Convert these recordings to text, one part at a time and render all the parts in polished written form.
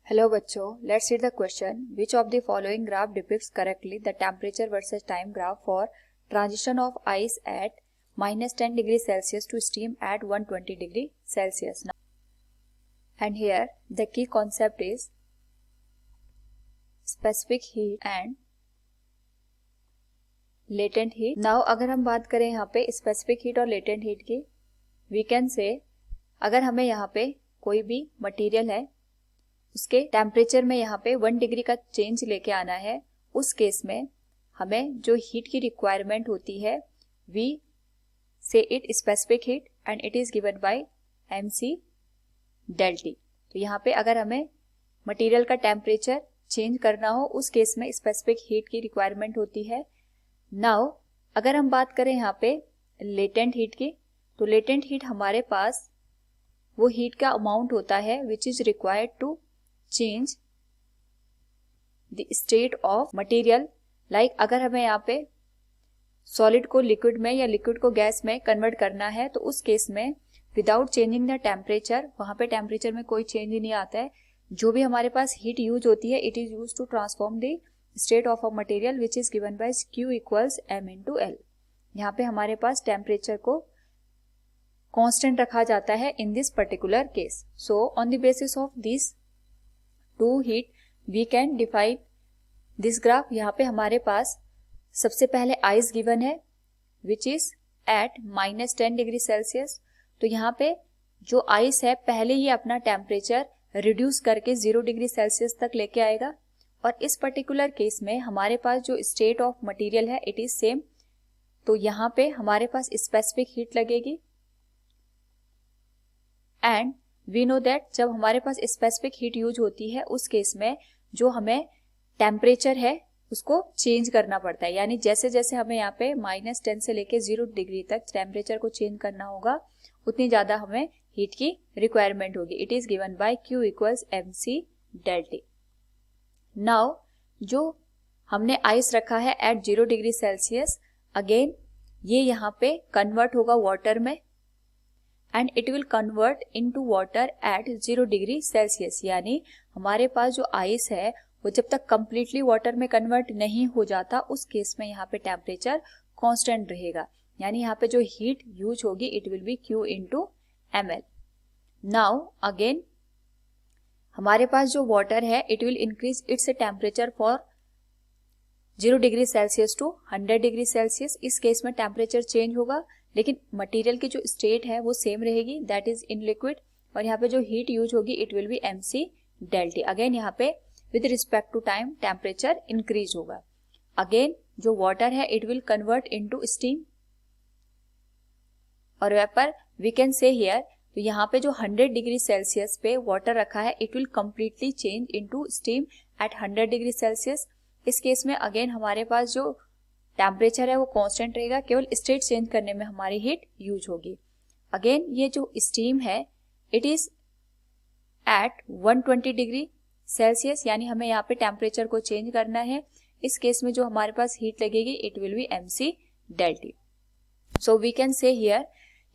Hello बच्चों, let's see the question. Which of the following graph depicts correctly the temperature versus time graph for transition of ice at -10 degree Celsius to steam at 120 degree Celsius? Now, and here the key concept is specific heat and latent heat. Now अगर हम बात करें यहाँ पे specific heat और latent heat की, we can say अगर हमें यहाँ पे कोई भी मटेरियल है उसके टेम्परेचर में यहाँ पे 1 डिग्री का चेंज लेके आना है, उस केस में हमें जो हीट की रिक्वायरमेंट होती है वी से it specific heat and it is given bye mc del T. तो यहाँ पे अगर हमें मटेरियल का टेम्परेचर चेंज करना हो उस केस में स्पेसिफिक हीट की रिक्वायरमेंट होती है. नाउ अगर हम बात करें यहाँ पे लेटेंट हीट की, तो लेटेंट हीट हमारे पास वो हीट का अमाउंट होता है which is required to change the state of material. Like अगर हमें यहाँ पे सॉलिड को लिक्विड में या लिक्विड को गैस में कन्वर्ट करना है तो उस केस में विदाउट चेंजिंग द टेम्परेचर, वहां पे टेम्परेचर में कोई चेंज नहीं आता है. जो भी हमारे पास हीट यूज होती है it is use to transform the state of a material which is given by Q equals m into L. यहाँ पे हमारे पास टेम्परेचर को कांस्टेंट रखा जाता है in this particular case. So on the basis of this to heat we can define this graph. यहाँ पे हमारे पास सबसे पहले आइस गिवन है which is at -10 degree Celsius. तो यहाँ पे जो आइस है पहले ही अपना टेम्परेचर रिड्यूस करके 0 डिग्री सेल्सियस तक लेके आएगा, और इस पर्टिकुलर केस में हमारे पास जो स्टेट ऑफ मटेरियल है इट इज सेम. तो यहाँ पे हमारे पास स्पेसिफिक हीट लगेगी एंड वी नो दैट जब हमारे पास स्पेसिफिक हीट यूज होती है उस केस में जो हमें टेम्परेचर है उसको चेंज करना पड़ता है. यानी जैसे जैसे हमें यहाँ पे -10 से लेके 0 डिग्री तक टेम्परेचर को चेंज करना होगा उतनी ज्यादा हमें हीट की रिक्वायरमेंट होगी. It is given by Q equals mc del T. Now जो हमने आइस रखा है एट 0 डिग्री सेल्सियस, अगेन ये यहाँ पे कन्वर्ट होगा वाटर में and it will convert into water at 0 degree Celsius. यानी हमारे पास जो आइस है वो जब तक कंप्लीटली वाटर में कन्वर्ट नहीं हो जाता उस केस में यहाँ पे टेम्परेचर कांस्टेंट रहेगा. यानी यहाँ पे जो हीट यूज होगी it will be Q into ml. Now again हमारे पास जो वाटर है it will increase its temperature for 0 degree Celsius to 100 degree Celsius. इस केस में टेम्परेचर चेंज होगा लेकिन मटेरियल की जो स्टेट है वो सेम रहेगी, दैट इज इन लिक्विड. और यहाँ पे जो हीट यूज होगी it will be mc del T. Again यहाँ पे with respect to time temperature increase होगा. अगेन जो वाटर है it will convert into steam और vapour. We can say here, तो यहाँ पे जो 100 डिग्री सेल्सियस पे वाटर रखा है it will completely change into steam eight 100 degree Celsius. इस केस में अगेन हमारे पास जो टेम्परेचर है वो कांस्टेंट रहेगा, केवल स्टेट चेंज करने में हमारी हीट यूज होगी. अगेन ये जो स्टीम है it is at 120 degree Celsius, यानी हमें यहाँ पे टेम्परेचर को चेंज करना है. इस केस में जो हमारे पास हीट लगेगी it will be mc del T. So we can say here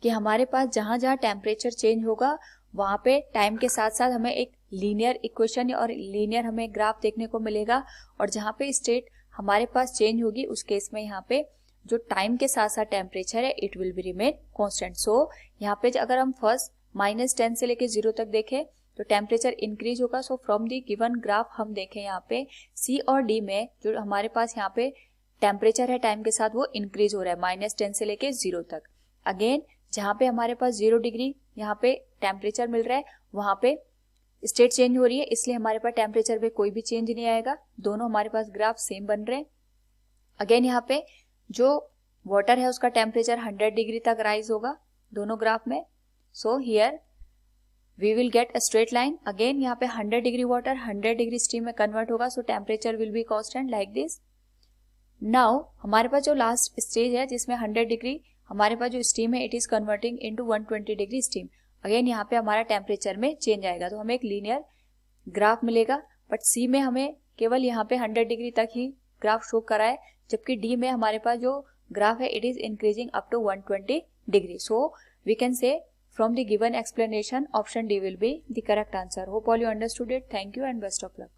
कि हमारे पास जहां जहां टेम्परेचर चेंज होगा वहां पे टाइम के साथ साथ हमें एक लीनियर इक्वेशन और लीनियर हमें ग्राफ देखने को मिलेगा, और जहां पे स्टेट हमारे पास चेंज होगी उस केस में यहाँ पे जो टाइम के साथ साथ टेम्परेचर है it will be remain constant. So यहाँ पे अगर हम फर्स्ट -10 से लेके 0 तक देखें तो टेम्परेचर इंक्रीज होगा. So from the given graph हम देखें यहाँ पे C और D में जो हमारे पास यहाँ पे टेम्परेचर है टाइम के साथ वो इंक्रीज हो रहा है -10 से लेके 0 तक. अगेन जहाँ पे हमारे पास 0 डिग्री यहाँ पे टेम्परेचर मिल रहा है वहां पे स्टेट चेंज हो रही है, इसलिए हमारे पास टेम्परेचर पे कोई भी चेंज नहीं आएगा. दोनों हमारे पास ग्राफ सेम बन रहे हैं. अगेन यहाँ पे जो वाटर है उसका टेम्परेचर 100 डिग्री तक राइज होगा दोनों ग्राफ में. So here we will get a straight line. Again यहाँ पे 100 डिग्री वाटर 100 डिग्री स्टीम में कन्वर्ट होगा, so temperature will be constant like this. Now हमारे पास जो लास्ट स्टेज है जिसमें 100 डिग्री हमारे पास जो स्टीम है it is converting into 120 degree steam. Again यहाँ पे हमारा टेम्परेचर में चेंज आएगा तो हमें एक लीनियर ग्राफ मिलेगा. बट C में हमें केवल यहाँ पे 100 डिग्री तक ही ग्राफ शो करा है, जबकि D में हमारे पास जो ग्राफ है it is increasing up to 120 degree. So we can say From the given explanation, option D will be the correct answer. Hope all you understood it. Thank you and best of luck.